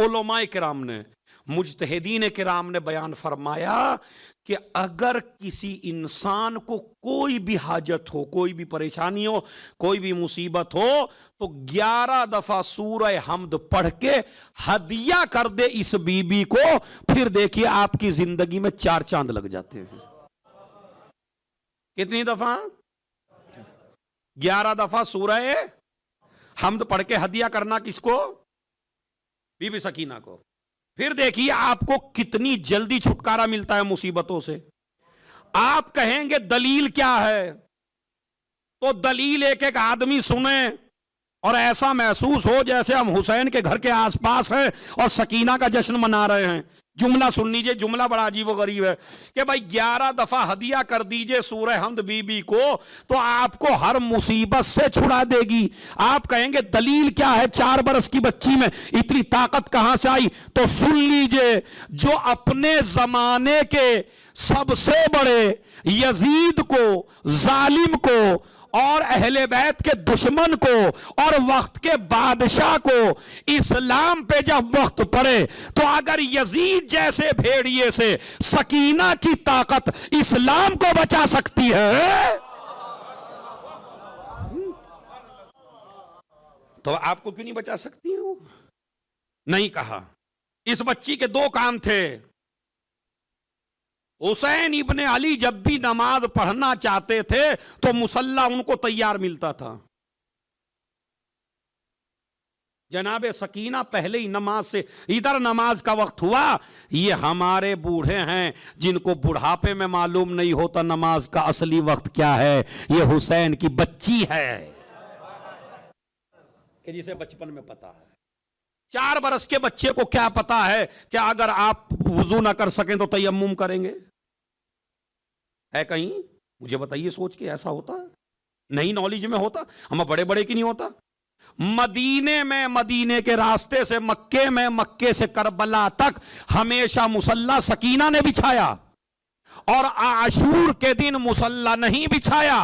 علماء کرام نے، مجتہدین کرام نے بیان فرمایا کہ اگر کسی انسان کو کوئی بھی حاجت ہو، کوئی بھی پریشانی ہو، کوئی بھی مصیبت ہو، تو 11 دفعہ سورہ حمد پڑھ کے ہدیہ کر دے اس بی بی کو، پھر دیکھیے آپ کی زندگی میں 4 چاند لگ جاتے ہیں۔ کتنی دفعہ؟ 11 دفعہ سورہ حمد پڑھ کے ہدیہ کرنا کس کو؟ بی بی سکینہ کو۔ پھر دیکھیے آپ کو کتنی جلدی چھٹکارا ملتا ہے مصیبتوں سے۔ آپ کہیں گے دلیل کیا ہے؟ تو دلیل ایک ایک آدمی سنیں اور ایسا محسوس ہو جیسے ہم حسین کے گھر کے آس پاس ہیں اور سکینہ کا جشن منا رہے ہیں۔ جملہ سن لیجئے، جملہ بڑا عجیب و غریب ہے کہ بھائی 11 دفعہ ہدیہ کر دیجئے سورہ حمد بی بی کو تو آپ کو ہر مصیبت سے چھڑا دے گی۔ آپ کہیں گے دلیل کیا ہے؟ 4 برس کی بچی میں اتنی طاقت کہاں سے آئی؟ تو سن لیجئے، جو اپنے زمانے کے سب سے بڑے یزید کو، ظالم کو اور اہل بیت کے دشمن کو اور وقت کے بادشاہ کو اسلام پہ جب وقت پڑے تو اگر یزید جیسے بھیڑیے سے سکینہ کی طاقت اسلام کو بچا سکتی ہے تو آپ کو کیوں نہیں بچا سکتی ہے؟ وہ نہیں کہا۔ اس بچی کے 2 کام تھے۔ حسین ابن علی جب بھی نماز پڑھنا چاہتے تھے تو مصلی ان کو تیار ملتا تھا۔ جناب سکینہ پہلے ہی نماز سے، ادھر نماز کا وقت ہوا، یہ ہمارے بوڑھے ہیں جن کو بڑھاپے میں معلوم نہیں ہوتا نماز کا اصلی وقت کیا ہے، یہ حسین کی بچی ہے کہ جسے بچپن میں پتا ہے۔ 4 برس کے بچے کو کیا پتا ہے کہ اگر آپ وضو نہ کر سکیں تو تیمم کریں گے؟ ہے کہیں؟ مجھے بتائیے سوچ کے ایسا ہوتا ہے؟ نہیں نالج میں ہوتا؟ ہم بڑے بڑے کی نہیں ہوتا؟ مدینے میں، مدینے کے راستے سے مکے میں، مکے سے کربلا تک ہمیشہ مصلی سکینہ نے بچھایا، اور عاشور کے دن مصلی نہیں بچھایا۔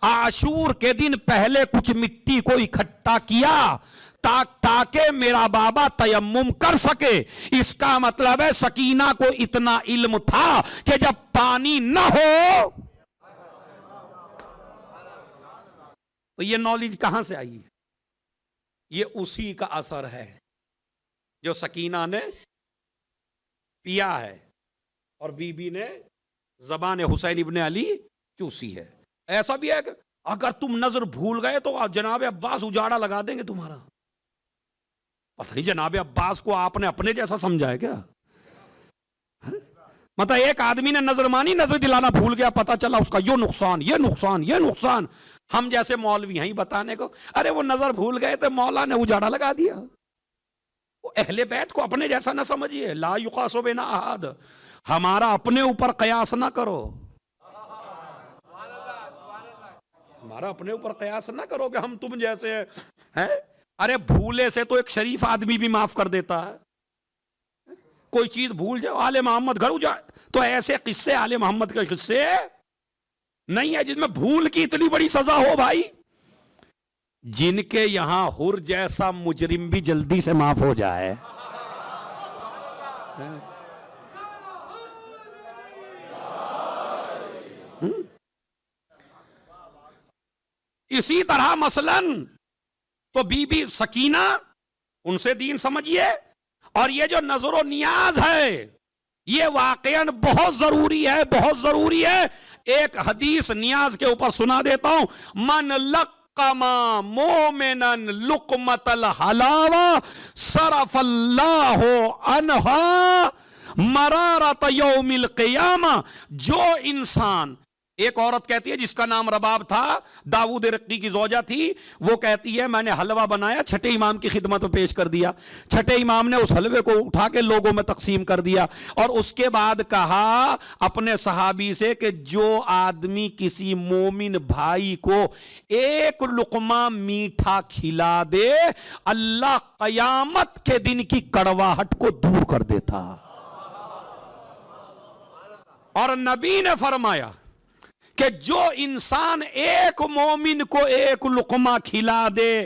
عاشور کے دن پہلے کچھ مٹی کو اکٹھا کیا تاکہ میرا بابا تیمم کر سکے۔ اس کا مطلب ہے سکینہ کو اتنا علم تھا کہ جب پانی نہ ہو تو یہ نالج کہاں سے آئی؟ یہ اسی کا اثر ہے جو سکینہ نے پیا ہے اور بی بی نے زبان حسین ابن علی چوسی ہے۔ ایسا بھی ہے کہ اگر تم نظر بھول گئے تو جناب عباس اجاڑا لگا دیں گے تمہارا۔ پتہ نہیں جناب عباس کو آپ نے اپنے جیسا سمجھا ہے کیا؟ مطلب ایک آدمی نے نظر مانی، نظر دلانا بھول گیا، پتا چلا اس کا یہ نقصان، یہ نقصان، یہ نقصان۔ ہم جیسے مولوی ہیں بتانے کو، ارے وہ نظر بھول گئے تو مولا نے اجاڑا لگا دیا۔ وہ اہل بیت کو اپنے جیسا نہ سمجھیے، لا یقاس بین احد، ہمارا اپنے اوپر قیاس نہ کرو، ہمارا اپنے اوپر قیاس نہ کرو کہ ہم تم جیسے ہیں۔ ارے بھولے سے تو ایک شریف آدمی بھی معاف کر دیتا ہے۔ کوئی چیز بھول جائے، آل محمد گھر اجاڑ، تو ایسے قصے آل محمد کے قصے نہیں ہے جس میں بھول کی اتنی بڑی سزا ہو بھائی۔ جن کے یہاں حر جیسا مجرم بھی جلدی سے معاف ہو جائے۔ اسی طرح مثلاً تو بی بی سکینہ، ان سے دین سمجھیے، اور یہ جو نظر و نیاز ہے یہ واقعاً بہت ضروری ہے، بہت ضروری ہے۔ ایک حدیث نیاز کے اوپر سنا دیتا ہوں، من لقما مومنا لقمۃ الحلاوہ صرف اللہ عنہا مرارۃ یوم القیامہ۔ جو انسان، ایک عورت کہتی ہے جس کا نام رباب تھا، داؤد رقی کی زوجہ تھی، وہ کہتی ہے میں نے حلوہ بنایا، چھٹے امام کی خدمت میں پیش کر دیا، چھٹے امام نے اس حلوے کو اٹھا کے لوگوں میں تقسیم کر دیا، اور اس کے بعد کہا اپنے صحابی سے کہ جو آدمی کسی مومن بھائی کو ایک لقمہ میٹھا کھلا دے، اللہ قیامت کے دن کی کڑواہٹ کو دور کر دیتا۔ اور نبی نے فرمایا کہ جو انسان ایک مومن کو ایک لقمہ کھلا دے،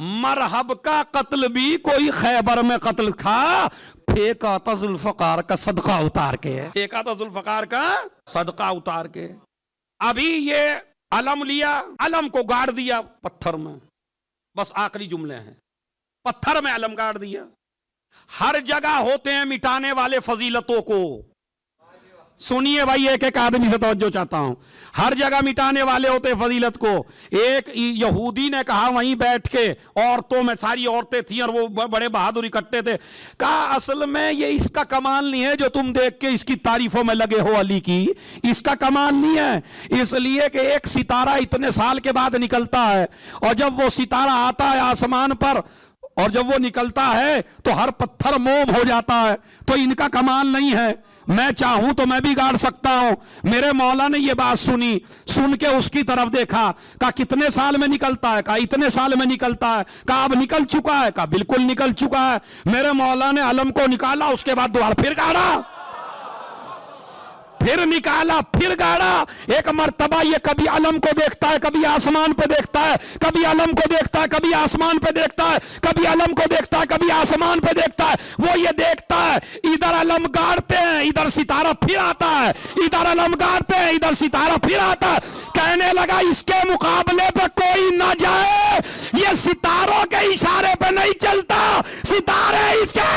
مرحب کا قتل بھی کوئی خیبر میں قتل کھا، پھینکا تھا ذوالفقار کا صدقہ اتار کے، پھینکا تھا ذوالفقار کا صدقہ اتار کے۔ ابھی یہ علم لیا، علم کو گاڑ دیا پتھر میں، بس آخری جملے ہیں، پتھر میں علم گاڑ دیا۔ ہر جگہ ہوتے ہیں مٹانے والے فضیلتوں کو، سنیے بھائی ایک ایک آدمی سے توجہ چاہتا ہوں، ہر جگہ مٹانے والے ہوتے ہیں فضیلت کو۔ ایک یہودی نے کہا وہیں بیٹھ کے، عورتوں میں ساری عورتیں تھیں اور وہ بڑے بہادر اکٹھے تھے، کہا اصل میں یہ اس کا کمال نہیں ہے جو تم دیکھ کے اس کی تعریفوں میں لگے ہو علی کی، اس کا کمال نہیں ہے، اس لیے کہ ایک ستارہ اتنے سال کے بعد نکلتا ہے، اور جب وہ ستارہ آتا ہے آسمان پر اور جب وہ نکلتا ہے تو ہر پتھر موم ہو جاتا ہے، تو ان کا کمال نہیں ہے، میں چاہوں تو میں بھی گاڑ سکتا ہوں۔ میرے مولا نے یہ بات سنی، سن کے اس کی طرف دیکھا، کہا کتنے سال میں نکلتا ہے؟ کہا اتنے سال میں نکلتا ہے۔ کہا اب نکل چکا ہے؟ کہا بالکل نکل چکا ہے۔ میرے مولا نے علم کو نکالا، اس کے بعد دوبارہ پھر گاڑا، پھر نکالا، پھر گاڑا۔ ایک مرتبہ یہ کبھی علم کو دیکھتا ہے، کبھی آسمان پہ دیکھتا ہے، کبھی علم کو دیکھتا ہے، کبھی آسمان پہ دیکھتا ہے، کبھی علم کو دیکھتا ہے، کبھی آسمان پہ دیکھتا ہے۔ وہ یہ دیکھتا ہے ادھر علم گاڑتے ہیں، ادھر ستارہ پھر آتا ہے، ادھر علم گاڑتے ہیں، ادھر ستارہ پھر آتا ہے۔ کہنے لگا اس کے مقابلے پہ کوئی نہ جائے، یہ ستاروں کے اشارے پہ نہیں چلتا، ستارے اس کے